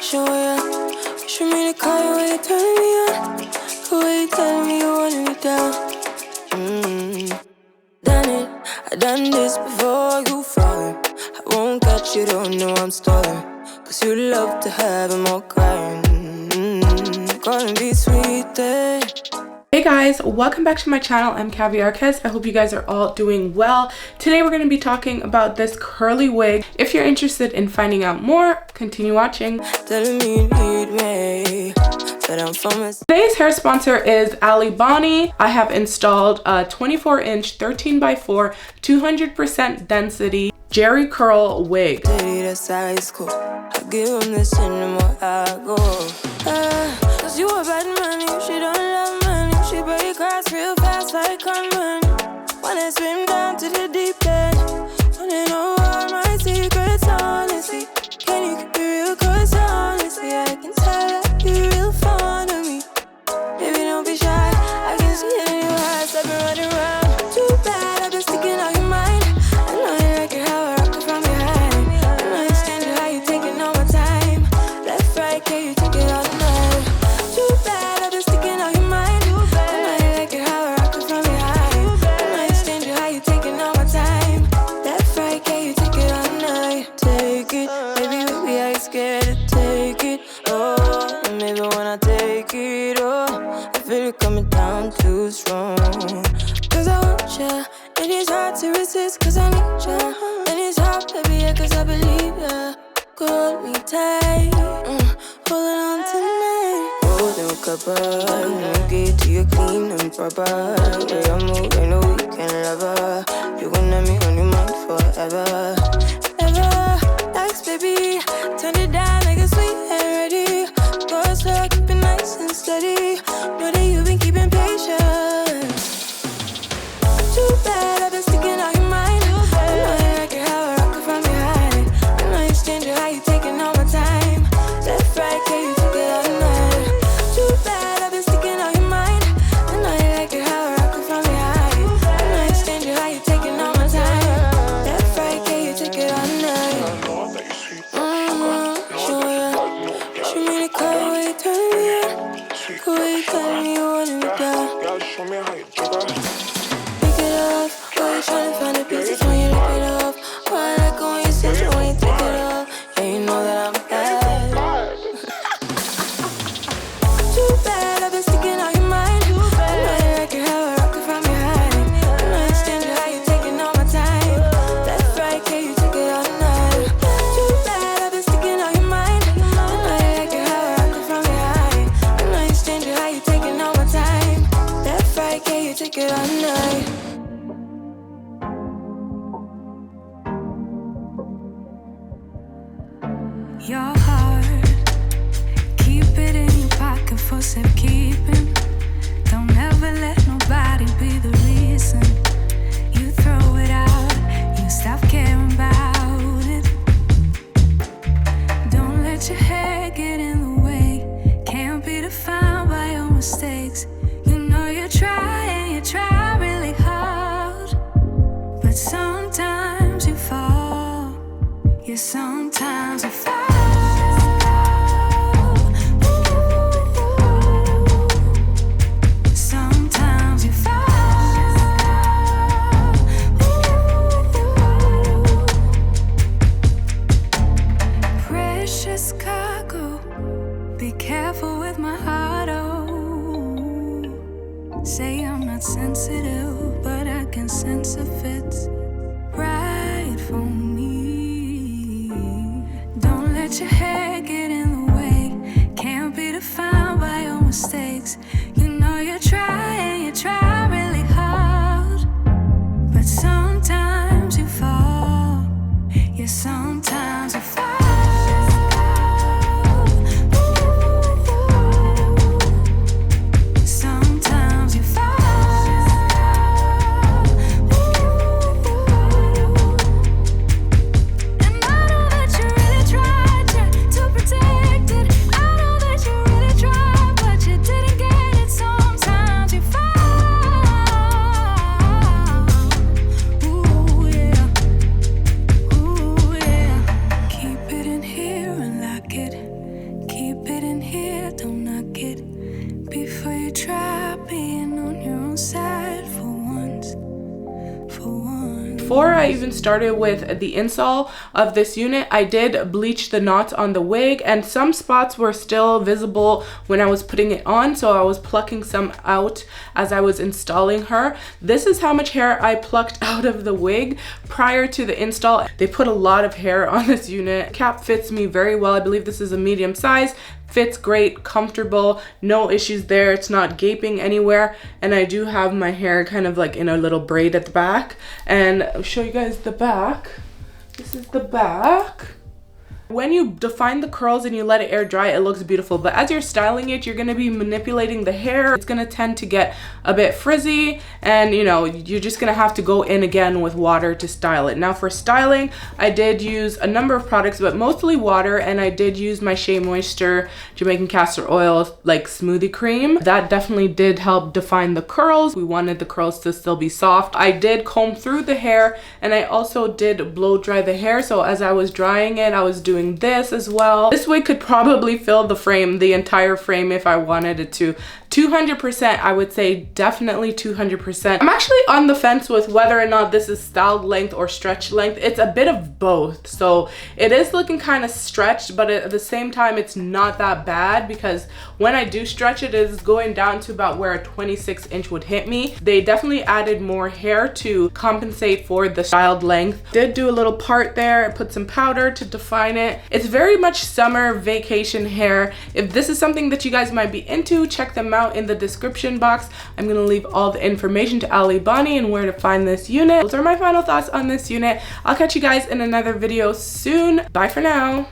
Show ya. Show me the car where you turn me on. The way you tell me you want me down. Done it, I done this before you falling. I won't catch you, don't know I'm stalling. Cause you love to have them all crying. Gonna be sweet there. Hey guys, welcome back to my channel. I'm Kaviar Kez. I hope you guys are all doing well. Today we're going to be talking about this curly wig. If you're interested in finding out more, continue watching. Telling me you need me, but I'm from Today's hair sponsor is Alibonnie. I have installed a 24-inch 13x4 200% density Jerry curl wig. That's high school. I give them this and the more I go. Cause you a bad man, she don't love money. She break hearts real fast like conman. Wanna swim down to the deep end. Wanna know all my secrets, honestly. Can you keep it real? Cause honestly, I can tell that you're real fond of me. Baby, don't be shy. I can see it in your eyes. I've been running around. Too bad, I've been sticking out your mind. I know you like it how I rock it from behind. I know you stand it how you taking all my time. Left, right, can you take it all night? Too bad, I've been sticking out your mind. I know you like it how I rock it from behind. I know you stand it how you taking all my time. Left, right, can you take it all night? Take it, baby, baby, I ain't scared to take it. Oh, and maybe when I take it, oh, I feel it coming down too strong. Cause I want ya, and it's hard to resist. Cause I need ya, and it's hard, baby, yeah, cause I believe ya. Hold me tight, holding on tonight. Golden copper, get to you clean and proper. Yeah, I'm moving a weekend lover. You gon' have me on your mind forever. Ever, thanks, baby. Turn it down like a sweet and ready. Go slow, keep it nice and steady. Know that you've been keeping patience. Too bad I've been sticking out your mind. I know you like it how I rock it from behind. I know you stand it how you taking all my time. Left, right, can you take it all night? Too bad I've been sticking out your mind. I know you like it how I rock it from behind. I know you stand it how you taking all my time. Left, right, can you take it all night? Show ya. Show me the car where you turn me on. The way you tell me you want me down. Pick it up, why you tryna find the pieces when you rip it off? Why I like it when you sit it when you take it off? Yeah, you know that I'm bad. Too bad I've been sticking out your mind. I know you like it how I rock it from behind. I know you stand it how you taking all my time. Left, right, can you take it all night? Too bad I've been sticking out your mind. I know you like it how I rock it from behind. I know you stand it how you taking all my time. Left, right, can you take it all night? Your heart, keep it in your pocket for safekeeping. Don't ever let nobody be the reason you throw it out, you stop caring about it. Don't let your hair get in the way, can't be defined by your mistakes. You know you try and you try really hard, but sometimes you fall, yeah, sometimes you fall. Be careful with my heart, oh. Say I'm not sensitive, but I can sense if it's right for me. Don't let your hair get in the way, can't be defined by your mistakes. You know you try and you try really hard, but sometimes you fall, yeah, sometimes you fall. Pretend I even started with the install of this unit, I did bleach the knots on the wig, and some spots were still visible when I was putting it on, so I was plucking some out as I was installing her. This is how much hair I plucked out of the wig prior to the install. They put a lot of hair on this unit. Cap fits me very well. I believe this is a medium size. Fits great, comfortable, no issues there. It's not gaping anywhere, and I do have my hair kind of like in a little braid at the back, and I'll show you guys the back. This is the back. When you define the curls and you let it air dry, it looks beautiful, but as you're styling it, you're going to be manipulating the hair. It's going to tend to get a bit frizzy, and you know, you're just going to have to go in again with water to style it. Now for styling, I did use a number of products, but mostly water, and I did use my Shea Moisture Jamaican Castor Oil like smoothie cream. That definitely did help define the curls. We wanted the curls to still be soft. I did comb through the hair, and I also did blow dry the hair, so as I was drying it, I was doing this as well. This wig could probably fill the frame, the entire frame, if I wanted it to. 200%, I would say definitely 200%. I'm actually on the fence with whether or not this is styled length or stretch length. It's a bit of both, so it is looking kind of stretched, but at the same time it's not that bad, because when I do stretch it, it is going down to about where a 26 inch would hit me. They definitely added more hair to compensate for the styled length. Did do a little part there, put some powder to define it. It's very much summer vacation hair. If this is something that you guys might be into, check them out in the description box. I'm gonna leave all the information to Alibonnie and where to find this unit. Those are my final thoughts on this unit. I'll catch you guys in another video soon. Bye for now.